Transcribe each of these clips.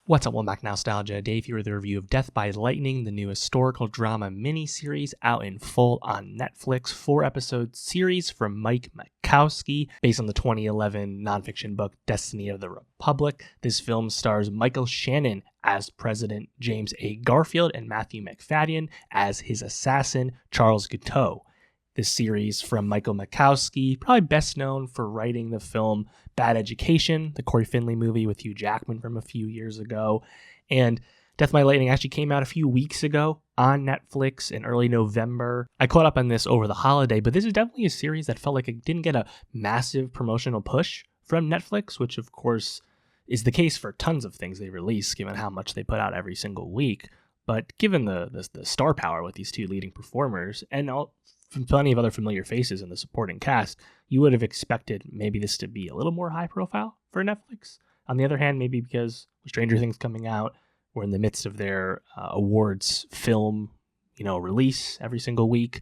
What's up, welcome back, Nowstalgia. Dave here with a review of Death by Lightning, the new historical drama miniseries out in full on Netflix. 4-episode series from Mike Makowski, based on the 2011 nonfiction book Destiny of the Republic. This film stars Michael Shannon as President James A. Garfield and Matthew Macfadyen as his assassin, Charles Guiteau. This series from Michael Makowski, probably best known for writing the film Bad Education, the Corey Finley movie with Hugh Jackman from a few years ago. And Death by Lightning actually came out a few weeks ago on Netflix in early November. I caught up on this over the holiday, but this is definitely a series that felt like it didn't get a massive promotional push from Netflix, which of course is the case for tons of things they release, given how much they put out every single week. But given the star power with these two leading performers and plenty of other familiar faces in the supporting cast, you would have expected maybe this to be a little more high profile for Netflix. On the other hand, maybe because with Stranger Things coming out, we're in the midst of their awards film, release every single week.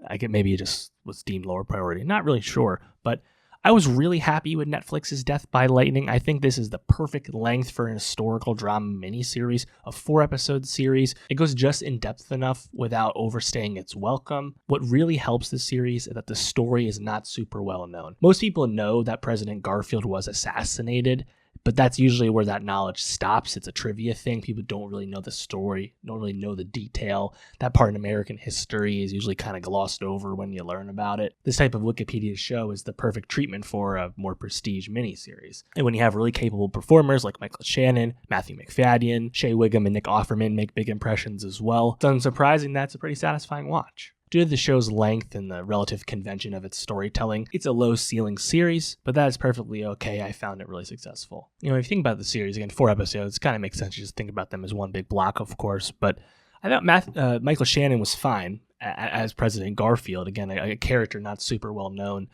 I get maybe it just was deemed lower priority. Not really sure, but I was really happy with Netflix's Death by Lightning. I think this is the perfect length for an historical drama miniseries, a 4-episode series. It goes just in depth enough without overstaying its welcome. What really helps this series is that the story is not super well known. Most people know that President Garfield was assassinated, but that's usually where that knowledge stops. It's a trivia thing. People don't really know the story, don't really know the detail. That part in American history is usually kind of glossed over when you learn about it. This type of Wikipedia show is the perfect treatment for a more prestige miniseries. And when you have really capable performers like Michael Shannon, Matthew Macfadyen, Shea Whigham, and Nick Offerman make big impressions as well, it's unsurprising that's a pretty satisfying watch. Due to the show's length and the relative convention of its storytelling, it's a low-ceiling series, but that is perfectly okay. I found it really successful. If you think about the series, again, 4 episodes, it kind of makes sense to just think about them as one big block, of course, but I thought Michael Shannon was fine as President Garfield. Again, a character not super well known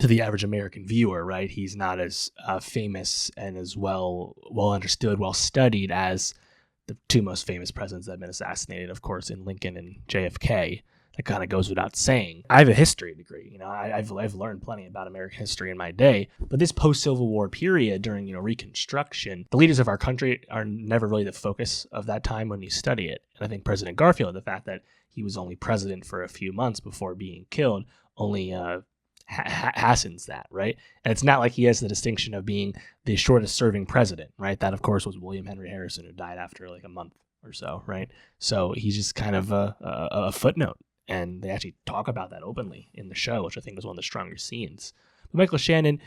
to the average American viewer, right? He's not as famous and as well understood, well studied as the two most famous presidents that have been assassinated, of course, in Lincoln and JFK. That kind of goes without saying. I have a history degree. I've learned plenty about American history in my day. But this post-Civil War period during, Reconstruction, the leaders of our country are never really the focus of that time when you study it. And I think President Garfield, the fact that he was only president for a few months before being killed, only hastens that, right? And it's not like he has the distinction of being the shortest serving president, right? That, of course, was William Henry Harrison, who died after like a month or so, right? So he's just kind of a footnote. And they actually talk about that openly in the show, which I think was one of the stronger scenes. But Michael Shannon,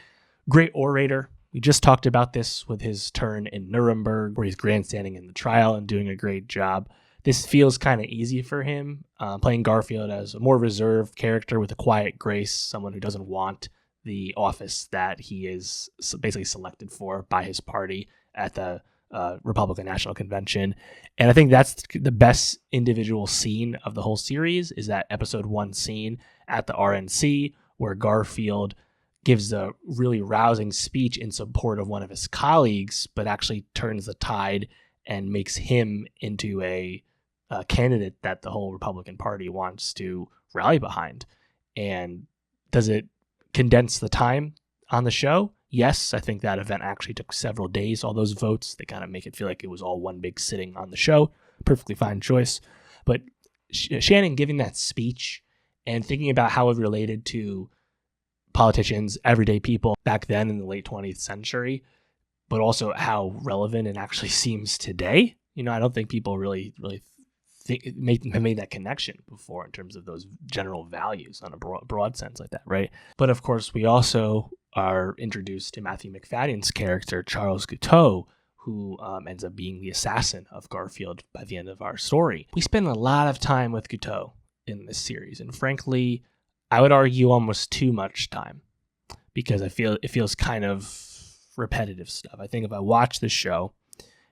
great orator. We just talked about this with his turn in Nuremberg, where he's grandstanding in the trial and doing a great job. This feels kind of easy for him, playing Garfield as a more reserved character with a quiet grace, someone who doesn't want the office that he is basically selected for by his party at the Republican National Convention. And I think that's the best individual scene of the whole series, is that episode 1 scene at the RNC where Garfield gives a really rousing speech in support of one of his colleagues, but actually turns the tide and makes him into a candidate that the whole Republican Party wants to rally behind. And does it condense the time on the show? Yes, I think that event actually took several days, all those votes. They kind of make it feel like it was all one big sitting on the show. Perfectly fine choice. But Shannon giving that speech and thinking about how it related to politicians, everyday people back then in the late 20th century, but also how relevant it actually seems today. I don't think people really have made that connection before in terms of those general values on a broad sense like that, right? But of course, we also are introduced to Matthew Macfadyen's character, Charles Guiteau, who ends up being the assassin of Garfield by the end of our story. We spend a lot of time with Guiteau in this series, and frankly, I would argue almost too much time, because I feel it feels kind of repetitive stuff. I think if I watch this show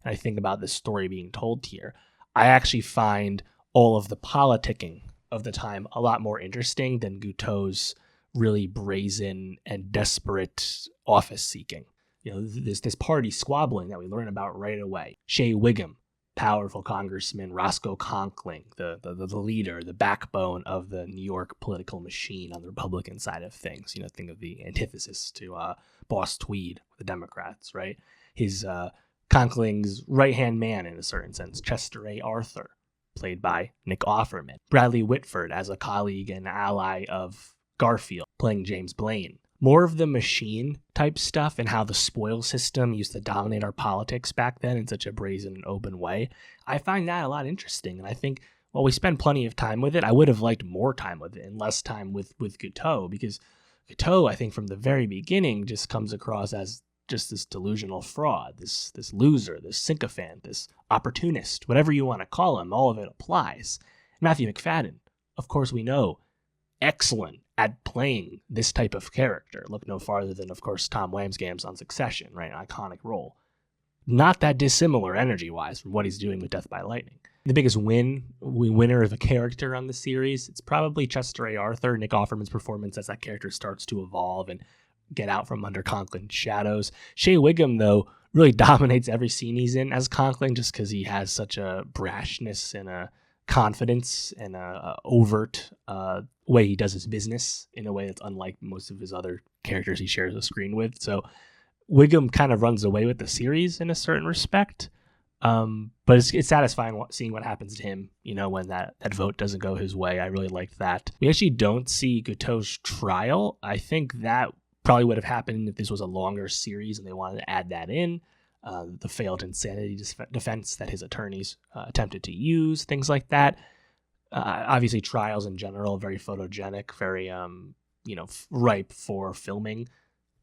and I think about this story being told here, I actually find all of the politicking of the time a lot more interesting than Guiteau's really brazen and desperate office seeking. There's this party squabbling that we learn about right away. Shea Whigham, powerful congressman, Roscoe Conkling, the leader, the backbone of the New York political machine on the Republican side of things. Think of the antithesis to Boss Tweed, the Democrats, right? His Conkling's right-hand man in a certain sense, Chester A. Arthur, played by Nick Offerman. Bradley Whitford as a colleague and ally of Garfield, playing James Blaine. More of the machine type stuff and how the spoil system used to dominate our politics back then in such a brazen and open way. I find that a lot interesting, and I think while we spend plenty of time with it, I would have liked more time with it and less time with Guiteau, because Guiteau, I think from the very beginning, just comes across as just this delusional fraud, this loser, this sycophant, this opportunist, whatever you want to call him, all of it applies. Matthew Macfadyen, of course we know, excellent at playing this type of character. Look no farther than, of course, Tom Wamsgams on Succession, right? An iconic role. Not that dissimilar energy-wise from what he's doing with Death by Lightning. The biggest winner of a character on the series, it's probably Chester A. Arthur, Nick Offerman's performance as that character starts to evolve and get out from under Conkling's shadows. Shea Whigham, though, really dominates every scene he's in as Conkling just because he has such a brashness and a confidence and a overt way he does his business in a way that's unlike most of his other characters he shares the screen with. So Whigham kind of runs away with the series in a certain respect. But it's satisfying seeing what happens to him, when that vote doesn't go his way. I really liked that. We actually don't see Guiteau's trial. I think that probably would have happened if this was a longer series and they wanted to add that in. The failed insanity defense that his attorneys attempted to use, things like that. Obviously, trials in general, very photogenic, very, ripe for filming.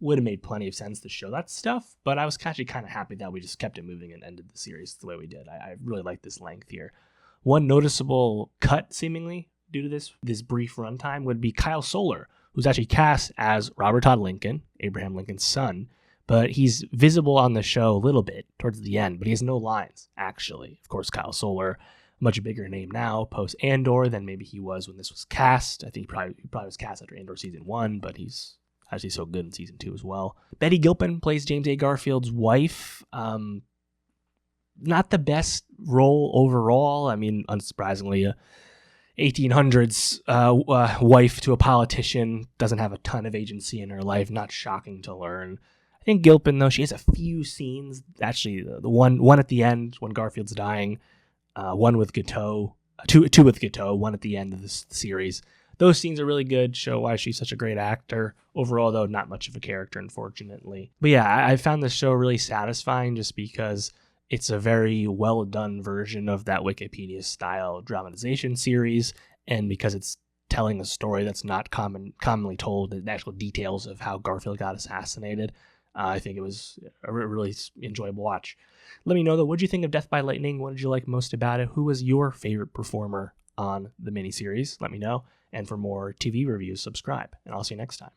Would have made plenty of sense to show that stuff, but I was actually kind of happy that we just kept it moving and ended the series the way we did. I really like this length here. One noticeable cut, seemingly, due to this brief runtime would be Kyle Soller, who's actually cast as Robert Todd Lincoln, Abraham Lincoln's son, but he's visible on the show a little bit towards the end, but he has no lines, actually. Of course, Kyle Soller, much bigger name now, post-Andor than maybe he was when this was cast. I think he probably was cast after Andor Season 1, but he's actually so good in Season 2 as well. Betty Gilpin plays James A. Garfield's wife. Not the best role overall. I mean, unsurprisingly, a 1800s wife to a politician, doesn't have a ton of agency in her life. Not shocking to learn. I think Gilpin, though, she has a few scenes. Actually, the one at the end when Garfield's dying, one with Guiteau, two with Guiteau, one at the end of this series. Those scenes are really good, show why she's such a great actor. Overall, though, not much of a character, unfortunately. But yeah, I found the show really satisfying just because it's a very well-done version of that Wikipedia-style dramatization series, and because it's telling a story that's not commonly told, the actual details of how Garfield got assassinated. I think it was a really enjoyable watch. Let me know, though, what did you think of Death by Lightning? What did you like most about it? Who was your favorite performer on the miniseries? Let me know. And for more TV reviews, subscribe, and I'll see you next time.